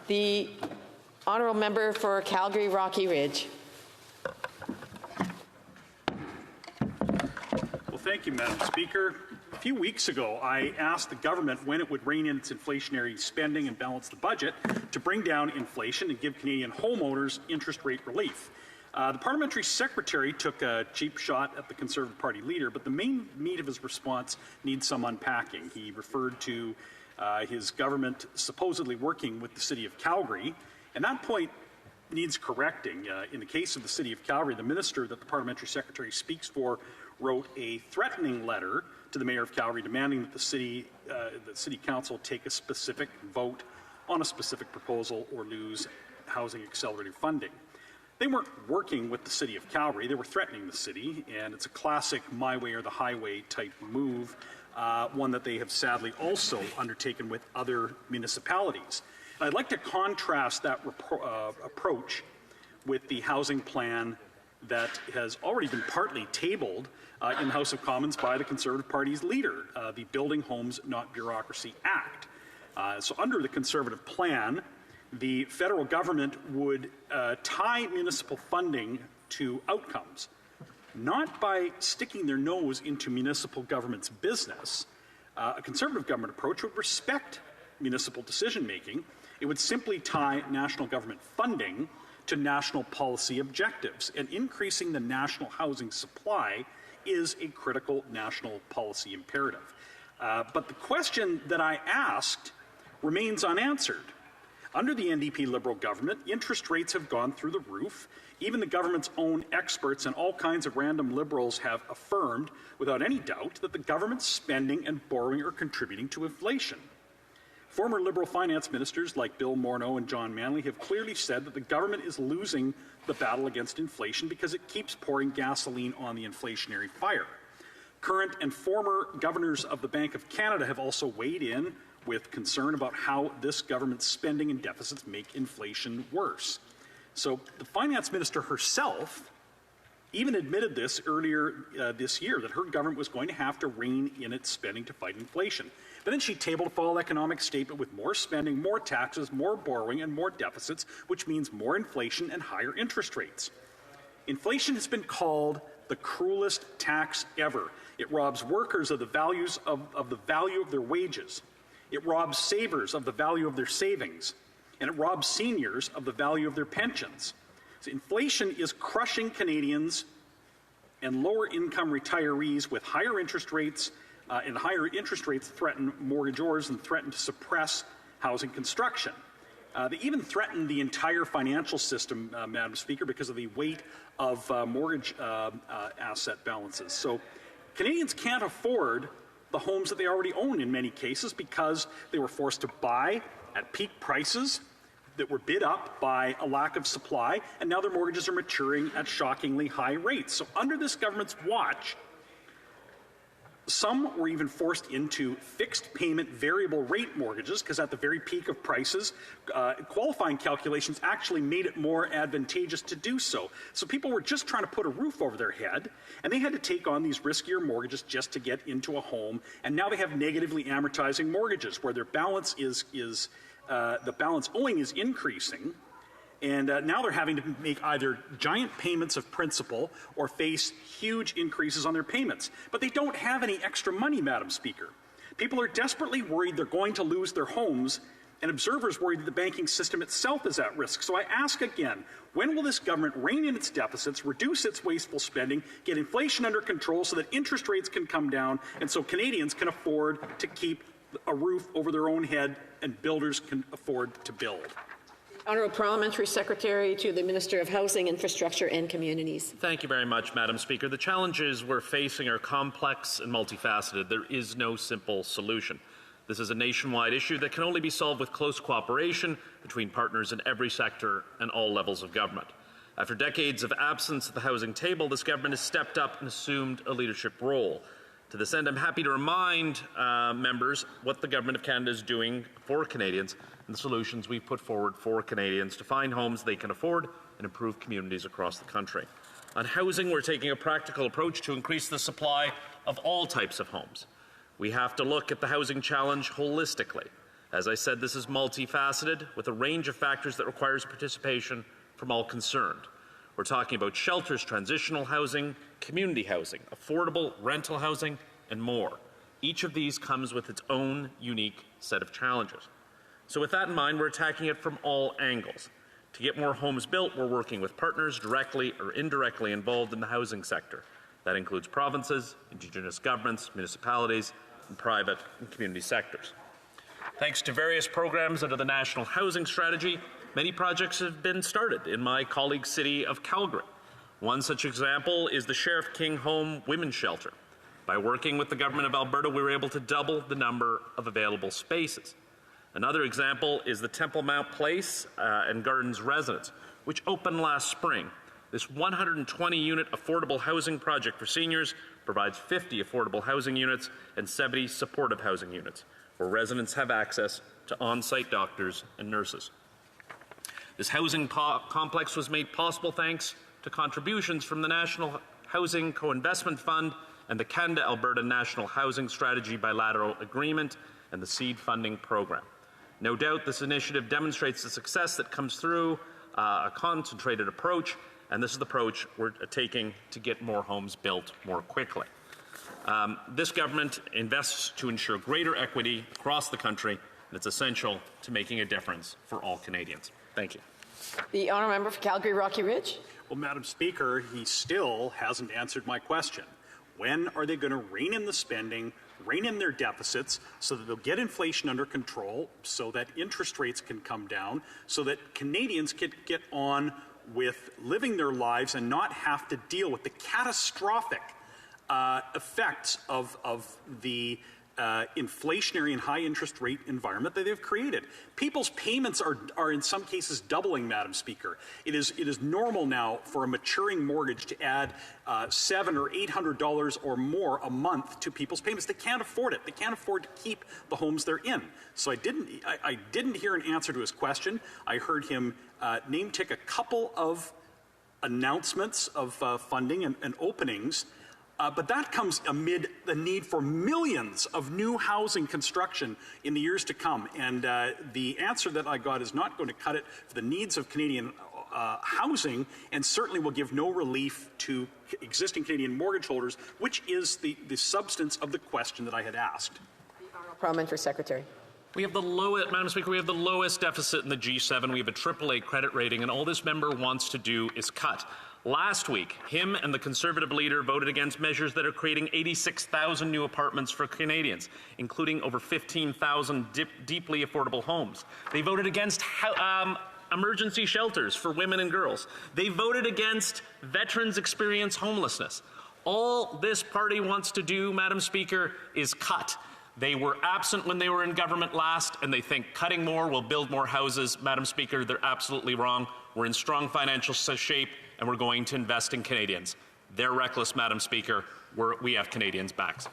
The honourable member for Calgary Rocky Ridge. Well, thank you, Madam Speaker. A few weeks ago, I asked the government when it would rein in its inflationary spending and balance the budget to bring down inflation and give Canadian homeowners interest rate relief. The parliamentary secretary took a cheap shot at the Conservative Party leader, but the main meat of his response needs some unpacking. He referred to his government supposedly working with the City of Calgary, and that point needs correcting. In the case of the City of Calgary, the minister that the parliamentary secretary speaks for wrote a threatening letter to the Mayor of Calgary demanding that the City Council take a specific vote on a specific proposal or lose housing accelerator funding. They weren't working with the City of Calgary, they were threatening the city, and it's a classic my way or the highway type move, one that they have sadly also undertaken with other municipalities. And I'd like to contrast that approach with the housing plan that has already been partly tabled in the House of Commons by the Conservative Party's leader, the Building Homes Not Bureaucracy Act. So under the Conservative plan, the federal government would tie municipal funding to outcomes, not by sticking their nose into municipal government's business. A Conservative government approach would respect municipal decision-making. It would simply tie national government funding to national policy objectives, and increasing the national housing supply is a critical national policy imperative. But the question that I asked remains unanswered. Under the NDP Liberal government, interest rates have gone through the roof. Even the government's own experts and all kinds of random Liberals have affirmed, without any doubt, that the government's spending and borrowing are contributing to inflation. Former Liberal finance ministers like Bill Morneau and John Manley have clearly said that the government is losing the battle against inflation because it keeps pouring gasoline on the inflationary fire. Current and former governors of the Bank of Canada have also weighed in with concern about how this government's spending and deficits make inflation worse. So the finance minister herself even admitted this earlier this year, that her government was going to have to rein in its spending to fight inflation. But then she tabled a fall economic statement with more spending, more taxes, more borrowing, and more deficits, which means more inflation and higher interest rates. Inflation has been called the cruelest tax ever. It robs workers of the value of their wages. It robs savers of the value of their savings. And it robs seniors of the value of their pensions. So inflation is crushing Canadians and lower income retirees with higher interest rates, and higher interest rates threaten mortgagors and threaten to suppress housing construction. They even threaten the entire financial system, Madam Speaker, because of the weight of mortgage asset balances. So Canadians can't afford the homes that they already own in many cases because they were forced to buy at peak prices that were bid up by a lack of supply, and now their mortgages are maturing at shockingly high rates. So under this government's watch, some were even forced into fixed payment variable rate mortgages because at the very peak of prices, qualifying calculations actually made it more advantageous to do so. So people were just trying to put a roof over their head, and they had to take on these riskier mortgages just to get into a home. And now they have negatively amortizing mortgages where their balance the balance owing is increasing. And now they're having to make either giant payments of principal or face huge increases on their payments. But they don't have any extra money, Madam Speaker. People are desperately worried they're going to lose their homes, and observers worry that the banking system itself is at risk. So I ask again, when will this government rein in its deficits, reduce its wasteful spending, get inflation under control so that interest rates can come down and so Canadians can afford to keep a roof over their own head and builders can afford to build? Honourable Parliamentary Secretary to the Minister of Housing, Infrastructure and Communities. Thank you very much, Madam Speaker. The challenges we're facing are complex and multifaceted. There is no simple solution. This is a nationwide issue that can only be solved with close cooperation between partners in every sector and all levels of government. After decades of absence at the housing table, this government has stepped up and assumed a leadership role. To this end, I'm happy to remind members what the Government of Canada is doing for Canadians and the solutions we've put forward for Canadians to find homes they can afford and improve communities across the country. On housing, we're taking a practical approach to increase the supply of all types of homes. We have to look at the housing challenge holistically. As I said, this is multifaceted with a range of factors that requires participation from all concerned. We're talking about shelters, transitional housing, community housing, affordable rental housing, and more. Each of these comes with its own unique set of challenges. So with that in mind, we're attacking it from all angles. To get more homes built, we're working with partners directly or indirectly involved in the housing sector. That includes provinces, Indigenous governments, municipalities, and private and community sectors. Thanks to various programs under the National Housing Strategy, many projects have been started in my colleague's city of Calgary. One such example is the Sheriff King Home Women's Shelter. By working with the Government of Alberta, we were able to double the number of available spaces. Another example is the Temple Mount Place and Gardens Residence, which opened last spring. This 120-unit affordable housing project for seniors provides 50 affordable housing units and 70 supportive housing units, where residents have access to on-site doctors and nurses. This housing complex was made possible thanks to contributions from the National Housing Co-Investment Fund and the Canada Alberta National Housing Strategy Bilateral Agreement and the Seed Funding Program. No doubt this initiative demonstrates the success that comes through a concentrated approach, and this is the approach we're taking to get more homes built more quickly. This government invests to ensure greater equity across the country, and it's essential to making a difference for all Canadians. Thank you. The honourable member for Calgary Rocky Ridge. Well, Madam Speaker, he still hasn't answered my question. When are they going to rein in the spending, rein in their deficits, so that they'll get inflation under control, so that interest rates can come down, so that Canadians can get on with living their lives and not have to deal with the catastrophic effects of the inflationary and high interest rate environment that they've created. People's payments are in some cases doubling, Madam Speaker. It is normal now for a maturing mortgage to add $700 or $800 or more a month to people's payments. They can't afford it. They can't afford to keep the homes they're in. So I didn't hear an answer to his question. I heard him name tick a couple of announcements of funding and openings. But that comes amid the need for millions of new housing construction in the years to come. And the answer that I got is not going to cut it for the needs of Canadian housing, and certainly will give no relief to existing Canadian mortgage holders, which is the substance of the question that I had asked. Parliamentary Secretary. We have the lowest, Madam Speaker, we have the lowest deficit in the G7. We have a AAA credit rating, and all this member wants to do is cut. Last week, him and the Conservative leader voted against measures that are creating 86,000 new apartments for Canadians, including over 15,000 deeply affordable homes. They voted against emergency shelters for women and girls. They voted against veterans experience homelessness. All this party wants to do, Madam Speaker, is cut. They were absent when they were in government last, and they think cutting more will build more houses. Madam Speaker, they're absolutely wrong. We're in strong financial shape, and we're going to invest in Canadians. They're reckless, Madam Speaker. We have Canadians' backs.